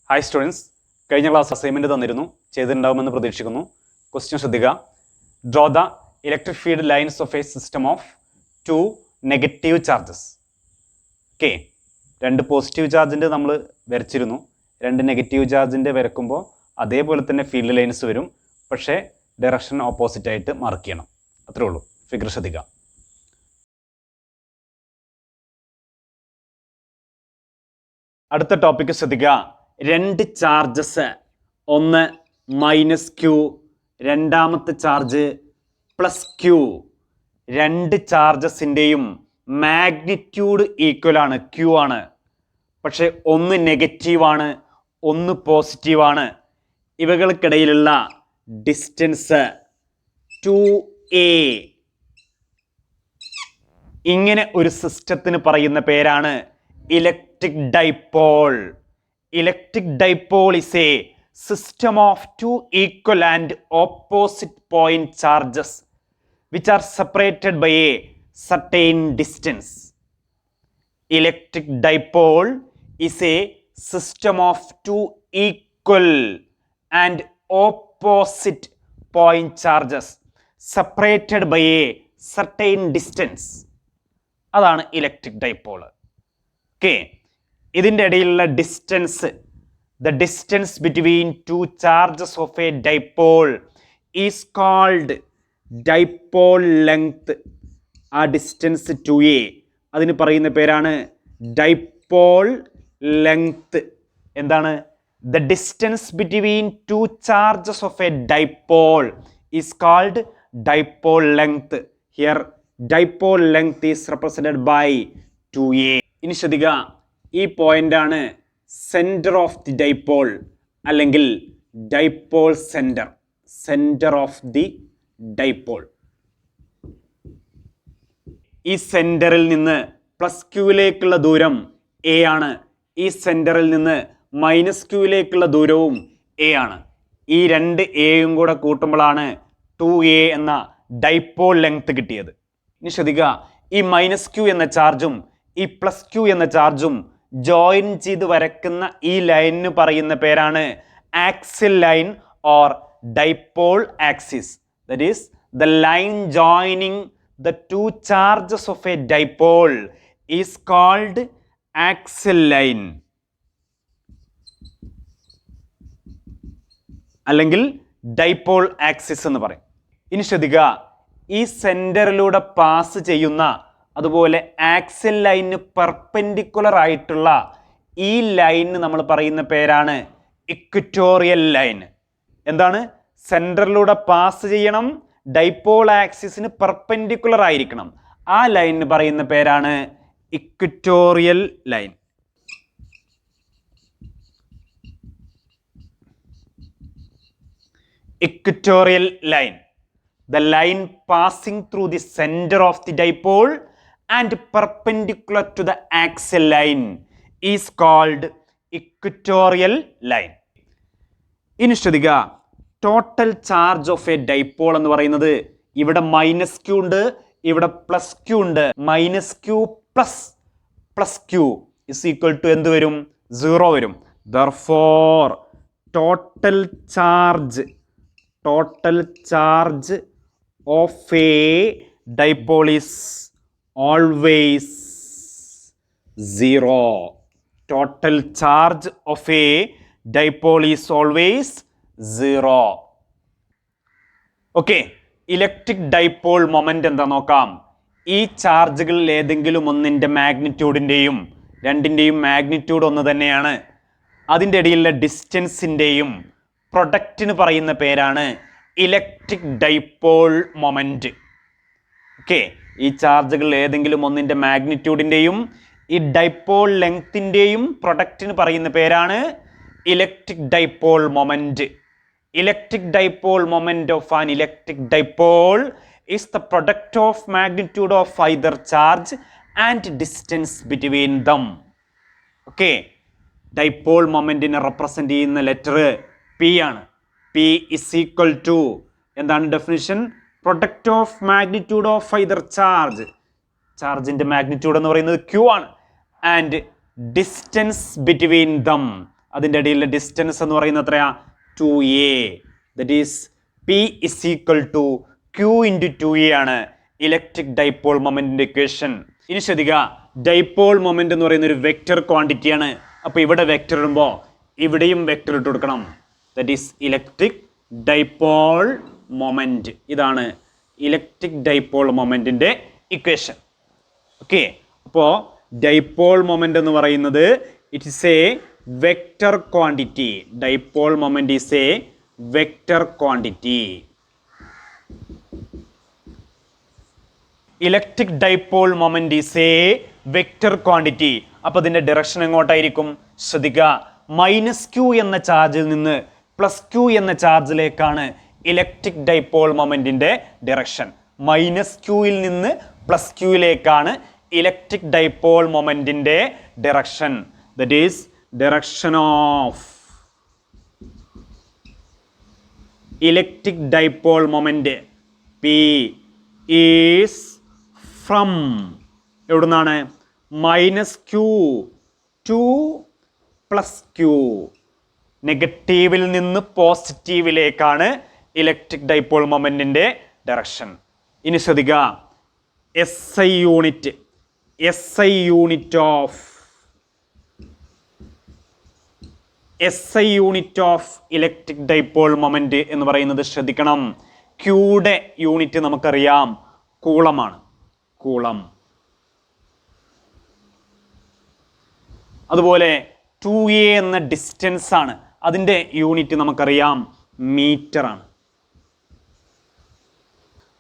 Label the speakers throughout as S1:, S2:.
S1: Hi students, കഴിഞ്ഞ class assignment തന്നിരുന്നു, ചെയ്തിട്ടുണ്ടാവുമെന്ന് പ്രതീക്ഷിക്കുന്നു. ക്വസ്റ്റ്യൻ ശ്രദ്ധിക്കുക. Draw the electric field lines of a system of 2 negative charges. Okay, 2 positive ചാർജിൻ്റെ നമ്മൾ വരച്ചിരുന്നു. 2 നെഗറ്റീവ് ചാർജിൻ്റെ വരക്കുമ്പോൾ അതേപോലെ തന്നെ ഫീൽഡ് ലൈൻസ് വരും, പക്ഷേ ഡയറക്ഷൻ ഓപ്പോസിറ്റ് ആയിട്ട് മാർക്ക് ചെയ്യണം. അത്രേ ഉള്ളൂ. ഫിഗർ ശ്രദ്ധിക്കുക. അടുത്ത ടോപ്പിക്ക് ശ്രദ്ധിക്കുക. 2 ചാർജസ്, ഒന്ന് മൈനസ് ക്യൂ, രണ്ടാമത്തെ ചാർജ് പ്ലസ് ക്യൂ. 2 ചാർജസിൻ്റെയും മാഗ്നിറ്റ്യൂഡ് ഈക്വൽ ആണ്, ക്യൂ ആണ്. പക്ഷെ ഒന്ന് നെഗറ്റീവാണ്, ഒന്ന് പോസിറ്റീവാണ്. ഇവകൾക്കിടയിലുള്ള ഡിസ്റ്റൻസ് 2a. ഇങ്ങനെ ഒരു സിസ്റ്റത്തിന് പറയുന്ന പേരാണ് electric dipole. Electric dipole is a system of 2 equal and opposite point charges which are separated by a certain distance. Electric dipole is a system of 2 equal and opposite point charges separated by a certain distance. അതാണ് electric dipole. Okay, ഇതിൻ്റെ ഇടയിലുള്ള distance, the distance between 2 charges of a dipole is called dipole length. ആ distance 2a, അതിന് പറയുന്ന പേരാണ് dipole length. എന്താണ്? The distance between 2 charges of a dipole is called dipole length. Here dipole length is represented by 2a. ഇനി ശ്രദ്ധിക്കുക, ഈ പോയിന്റാണ് centre of the dipole, അല്ലെങ്കിൽ dipole centre. Centre of the dipole. ഈ സെൻറ്ററിൽ നിന്ന് പ്ലസ് ക്യൂവിലേക്കുള്ള ദൂരം a ആണ്. ഈ സെൻറ്ററിൽ നിന്ന് മൈനസ് ക്യൂവിലേക്കുള്ള ദൂരവും a ആണ്. ഈ 2 എയും കൂടെ കൂട്ടുമ്പോഴാണ് 2a എന്ന ഡൈപോൾ ലെങ്ത് കിട്ടിയത്. ഇനി ശ്രദ്ധിക്കുക, ഈ മൈനസ് ക്യൂ എന്ന ചാർജും ഈ പ്ലസ് ക്യൂ എന്ന ചാർജും ജോയിൻ ചെയ്ത് വരക്കുന്ന ഈ ലൈനിന് പറയുന്ന പേരാണ് axial line or dipole axis. That is the line joining the 2 charges of a dipole is called axial line, അല്ലെങ്കിൽ ഡൈപോൾ ആക്സിസ് എന്ന് പറയും. ഇനി ശ്രദ്ധിക്കുക, ഈ സെന്ററിലൂടെ പാസ് ചെയ്യുന്ന, അതുപോലെ ആക്സിൽ ലൈനിന് പെർപെൻഡിക്കുലർ ആയിട്ടുള്ള ഈ ലൈനിന് നമ്മൾ പറയുന്ന പേരാണ് ഇക്വറ്റോറിയൽ ലൈൻ. എന്താണ്? സെൻറ്ററിലൂടെ പാസ് ചെയ്യണം, ഡൈപോൾ ആക്സിസിന് പെർപെൻഡിക്കുലർ ആയിരിക്കണം. ആ ലൈനിന് പറയുന്ന പേരാണ് equatorial line. Equatorial line, the line passing through the center of the dipole and perpendicular to the axial line is called equatorial line. ഇനി ശ്രദ്ധിക്കുക, total charge of a dipole എന്ന് പറയുന്നത്, ഇവിടെ മൈനസ് ക്യൂ ഉണ്ട്, ഇവിടെ പ്ലസ് ക്യൂ ഉണ്ട്. Minus Q plus Q is equal to എന്ത് വരും? 0 വരും. Therefore total charge of a dipole is always 0. Total charge of a dipole is always 0. Okay, electric dipole moment എന്താ നോക്കാം. ഈ ചാർജുകളിൽ ഏതെങ്കിലും ഒന്നിൻ്റെ മാഗ്നിറ്റ്യൂഡിൻ്റെയും രണ്ടിൻ്റെയും മാഗ്നിറ്റ്യൂഡ് ഒന്ന് തന്നെയാണ്. അതിൻ്റെ ഇടയിലുള്ള ഡിസ്റ്റൻസിൻ്റെയും പ്രൊഡക്റ്റിന് പറയുന്ന പേരാണ് ഇലക്ട്രിക് ഡൈപോൾ മൊമെന്റ്. ഓക്കെ, ഈ ചാർജുകൾ ഏതെങ്കിലും ഒന്നിൻ്റെ മാഗ്നിറ്റ്യൂഡിൻ്റെയും ഈ ഡൈപോൾ ലെങ്ത്തിൻ്റെയും പ്രൊഡക്റ്റിന് പറയുന്ന പേരാണ് electric dipole moment. Electric dipole moment of an electric dipole is the product of magnitude of either charge and distance between them. Okay, dipole മൊമെന്റിനെ റെപ്രസെന്റ് ചെയ്യുന്ന ലെറ്റർ പി ആണ്. P is equal to, എന്താണ് definition? Product of magnitude of either charge. ചാർജിന്റെ magnitude എന്ന് പറയുന്നത് Q ആണ്. And distance between dum, അതിൻ്റെ ഇടയിലെ ഡിസ്റ്റൻസ് എന്ന് പറയുന്നത് എത്രയാ? 2a. That is P is equal to Q into 2a ആണ് ഇലക്ട്രിക് ഡൈപോൾ മൊമെന്റിന്റെ ഇക്വേഷൻ. ഇനി ശ്രദ്ധിക്കുക, ഡൈപോൾ മൊമെന്റ് എന്ന് പറയുന്ന ഒരു വെക്റ്റർ ക്വാണ്ടിറ്റിയാണ്. അപ്പോൾ ഇവിടെ വെക്റ്റർ ഇടുമ്പോൾ ഇവിടെയും വെക്റ്റർ ഇട്ട് കൊടുക്കണം. That is electric dipole moment. ഇതാണ് ഇലക്ട്രിക് ഡൈപോൾ മൊമെന്റിന്റെ ഇക്വേഷൻ. ഓക്കെ, അപ്പോൾ ഡൈപോൾ മൊമെന്റ് എന്ന് പറയുന്നത് it is A vector quantity. Dipole moment is A vector quantity. Electric dipole moment is A vector quantity. അപ്പോൾ ഇതിന്റെ ഡയറക്ഷൻ എങ്ങോട്ടായിരിക്കും? ശ്രദ്ധിക്കുക, -q എന്ന ചാർജിൽ നിന്ന് +q എന്ന ചാർജിലേക്കാണ് ഇലക്ട്രിക് ഡൈപോൾ മൊമെന്റിന്റെ ഡയറക്ഷൻ. -qയിൽ നിന്ന് +qയിലേക്കാണ് ഇലക്ട്രിക് ഡൈപോൾ മൊമെന്റിന്റെ direction. That is direction of electric dipole moment P is from എവിടുന്നാണ്? -q to +q. നെഗറ്റീവിൽ നിന്ന് പോസിറ്റീവിലേക്കാണ് ഇലക്ട്രിക് ഡൈപോൾ മൊമെന്റിന്റെ ഡയറക്ഷൻ. ഇനി ശ്രദ്ധിക്കുക, SI unit of electric dipole moment എന്ന് പറയുന്നത് ശ്രദ്ധിക്കണം, ക്യൂയുടെ യൂണിറ്റ് നമുക്കറിയാം കൂളമാണ്. കൂളം. അതുപോലെ 2a എന്ന ഡിസ്റ്റൻസ് ആണ്, അതിൻ്റെ യൂണിറ്റ് നമുക്കറിയാം മീറ്റർ ആണ്.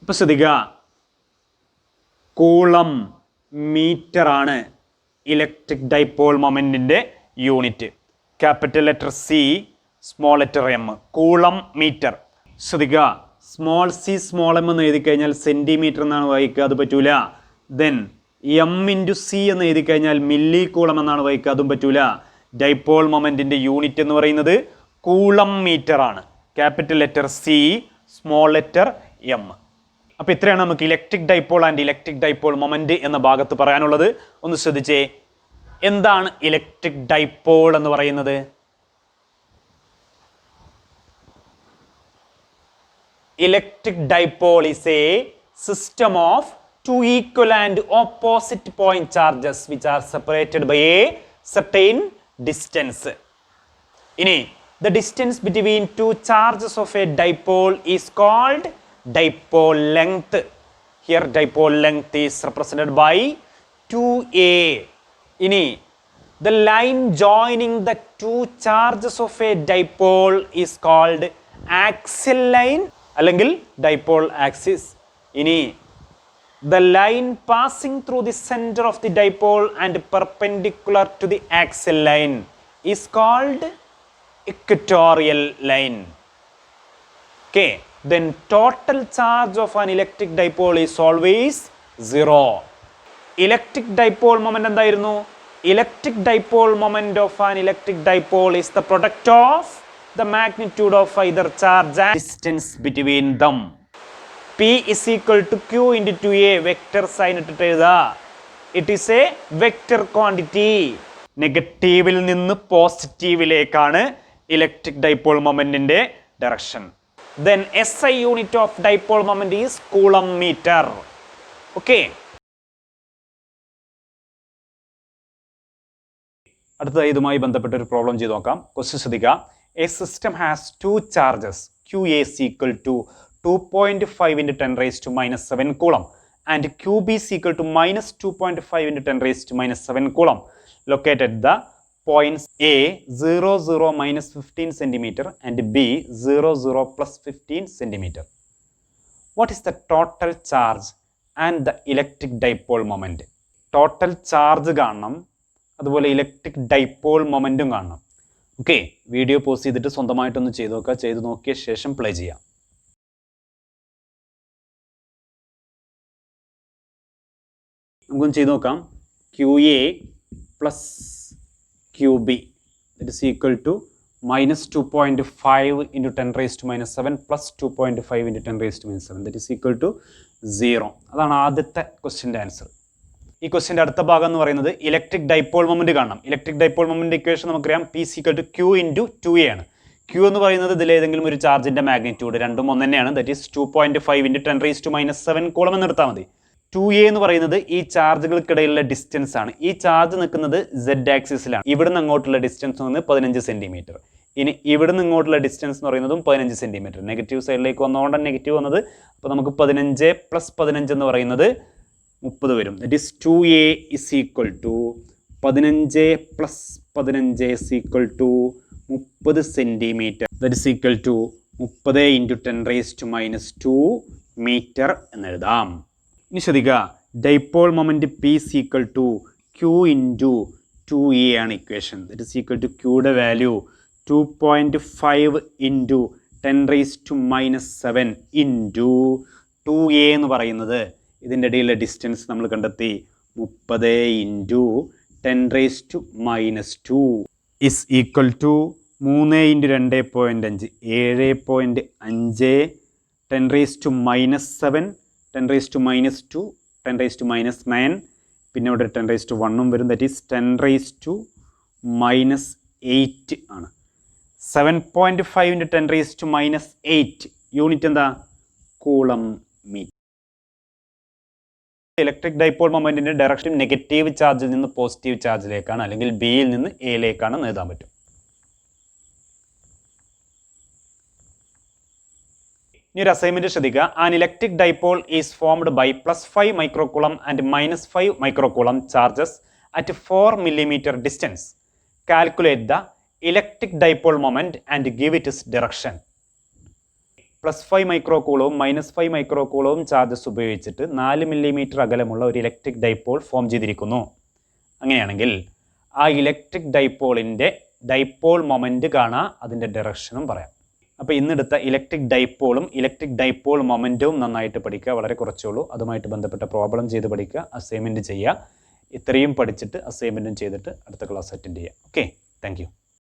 S1: ഇപ്പൊ ശ്രദ്ധിക്കുക, കൂളം മീറ്റർ ആണ് ഇലക്ട്രിക് ഡൈപോൾ മൊമെന്റിന്റെ unit. Capital letter C, small letter M. Coulomb metre. ശ്രദ്ധിക്കുക, സ്മോൾ c സ്മോൾ m എന്ന് എഴുതി കഴിഞ്ഞാൽ സെന്റിമീറ്റർ എന്നാണ് വായിക്കുക, അത് പറ്റൂല. ദെൻ m × c എന്ന് എഴുതി കഴിഞ്ഞാൽ മില്ലി കൂളം എന്നാണ് വായിക്കുക, അതും പറ്റൂല. ഡൈപോൾ മൊമെന്റിന്റെ യൂണിറ്റ് എന്ന് പറയുന്നത് കൂളം മീറ്റർ ആണ്. Capital letter C, small letter M. അപ്പോൾ ഇത്രയാണ് നമുക്ക് electric dipole and electric dipole moment എന്ന ഭാഗത്ത് പറയാനുള്ളത്. ഒന്ന് ശ്രദ്ധിച്ചേ, എന്താണ് ഇലക്ട്രിക് ഡൈപോൾ എന്ന് പറയുന്നത്? Electric dipole is a system of two equal and opposite point charges which are separated by a certain distance. ഇനി the distance between two charges of a dipole is called dipole length. Here dipole length is represented by 2a. ഇനി the line joining the two charges of a dipole is called axial line അല്ലെങ്കിൽ dipole axis. ഇനി the line passing through the center of the dipole and perpendicular to the axial line is called equatorial line. Okay, then total charge of an electric dipole is always 0. Electric dipole moment എന്തായിരുന്നു? Electric dipole moment of an electric dipole is the product of the magnitude of either charge and distance between them. P is equal to Q into 2a. Vector sign ഇട്ടിട്ട് എഴുതാ. It is a vector quantity. നെഗറ്റീവിൽ നിന്ന് പോസിറ്റീവിലേക്കാണ് electric dipole മൊമെന്റിന്റെ direction. Then SI unit of dipole moment is coulomb meter. Okay. അടുത്ത ഇതുമായി ബന്ധപ്പെട്ട ഒരു പ്രോബ്ലം ചെയ്ത് നോക്കാം. ക്വസ്റ്റ്യൻ ശ്രദ്ധിക്കുക. A system has two charges QA is equal to 2.5 into 10 raised to -7 coulomb and QB is equal to -2.5 into 10 raised to -7 coulomb located the points A 0, 0, -15 centimeter and B 0, 0, +15 centimeter. What is the total charge and the electric dipole moment? Total charge കാണണം, അതുപോലെ electric dipole momentum കാണണം. Okay, video post ചെയ്തിട്ട് സ്വന്തമായിട്ടൊന്ന് ചെയ്ത് നോക്കുക. ചെയ്ത് നോക്കിയ ശേഷം play ചെയ്യാം. നമുക്കൊന്ന് ചെയ്ത് നോക്കാം. QA + QB that is equal to -2.5 into 10 raised to -7 plus 2.5 into 10 raised to -7 that is equal to 0. അതാണ് ആദ്യത്തെ ക്വസ്റ്റ്യൻ്റെ ആൻസർ. ഈ ക്വസ്റ്റിൻ്റെ അടുത്ത ഭാഗം എന്ന് പറയുന്നത് ഇലക്ട്രിക് ഡൈപോൾ മൊമെന്റ് കാണണം. ഇലക്ട്രിക് ഡൈപോൾ മൊമെന്റ് ഇക്വേഷൻ നമുക്കറിയാം P = Q × 2A ആണ്. Q എന്ന് പറയുന്നത് ഇതിലേതെങ്കിലും ഒരു ചാർജിന്റെ മാഗ്നിറ്റ്യൂഡ് രണ്ടും ഒന്ന് തന്നെയാണ്. ദാറ്റ് ഈസ് 2.5 × 10⁻⁷ കൂളം എന്ന് എടുത്താൽ മതി. 2A എന്ന് പറയുന്നത് ഈ ചാർജുകൾക്കിടയിലുള്ള ഡിസ്റ്റൻസ് ആണ്. ഈ ചാർജ് നിൽക്കുന്നത് Z ആക്സിസിലാണ്. ഇവിടുന്ന് അങ്ങോട്ടുള്ള ഡിസ്റ്റൻസ് എന്ന് 15 സെന്റിമീറ്റർ. ഇനി ഇവിടുന്ന് ഇങ്ങോട്ടുള്ള ഡിസ്റ്റൻസ് എന്ന് പറയുന്നതും 15 സെന്റിമീറ്റർ. നെഗറ്റീവ് സൈഡിലേക്ക് വന്നുകൊണ്ടാണ് നെഗറ്റീവ് വന്നത്. അപ്പോൾ നമുക്ക് 15 + 15 എന്ന് പറയുന്നത് 30 വരും. That is 2A = 15 + 15 30 centimetre. That is equal to 30 × 10⁻² metre എന്ന് എഴുതാം. ഇനി ശ്രദ്ധിക്കുക, dipole moment P = Q × 2A ആണ് equation. That is equal to Qയുടെ വാല്യൂ 2.5 × 10⁻⁷ ഇൻറ്റു 2A എന്ന് പറയുന്നത് ഇതിൻ്റെ ഇടയിലെ ഡിസ്റ്റൻസ് നമ്മൾ കണ്ടെത്തി 30 × 10⁻² ഇസ് ഈക്വൽ ടു 3 × 2.5 7.5 10⁻⁷ 10⁻², 10⁻⁹, പിന്നെ ഇവിടെ 10⁻1 വരും. ദാറ്റ് ഈസ് 10⁻8 ആണ്. 7.5 × 10⁻8 യൂണിറ്റ് എന്താ? Coulomb metre. ഇലക്ട്രിക് ഡൈപോൾ മൊമെന്റിന്റെ ഡയറക്ഷൻ നെഗറ്റീവ് ചാർജിൽ നിന്ന് പോസിറ്റീവ് ചാർജിലേക്കാണ്, അല്ലെങ്കിൽ ബിയിൽ നിന്ന് എയിലേക്കാണ് എഴുതാൻ പറ്റും. ഇനി ഒരു അസൈൻമെന്റ് ശ്രദ്ധിക്കുക. An electric dipole is formed by +5 microcoulomb and -5 microcoulomb charges at 4 millimeter distance. Calculate the electric dipole moment and give it its direction. +5 മൈക്രോകൂളവും -5 മൈക്രോകൂളവും ചാർജസ് ഉപയോഗിച്ചിട്ട് 4 millimeter അകലമുള്ള ഒരു ഇലക്ട്രിക് ഡൈപോൾ ഫോം ചെയ്തിരിക്കുന്നു. അങ്ങനെയാണെങ്കിൽ ആ ഇലക്ട്രിക് ഡൈപോളിൻ്റെ ഡൈപോൾ മൊമെന്റ് കാണാം, അതിൻ്റെ ഡയറക്ഷനും പറയാം. അപ്പോൾ ഇന്നെടുത്ത ഇലക്ട്രിക് ഡൈപോളും ഇലക്ട്രിക് ഡൈപോൾ മൊമെൻറ്റവും നന്നായിട്ട് പഠിക്കുക. വളരെ കുറച്ചേ ഉള്ളൂ. അതുമായിട്ട് ബന്ധപ്പെട്ട പ്രോബ്ലം ചെയ്ത് പഠിക്കുക, അസൈൻമെൻറ്റ് ചെയ്യുക. ഇത്രയും പഠിച്ചിട്ട് അസൈൻമെൻറ്റും ചെയ്തിട്ട് അടുത്ത ക്ലാസ് അറ്റൻഡ് ചെയ്യുക. Okay, thank you.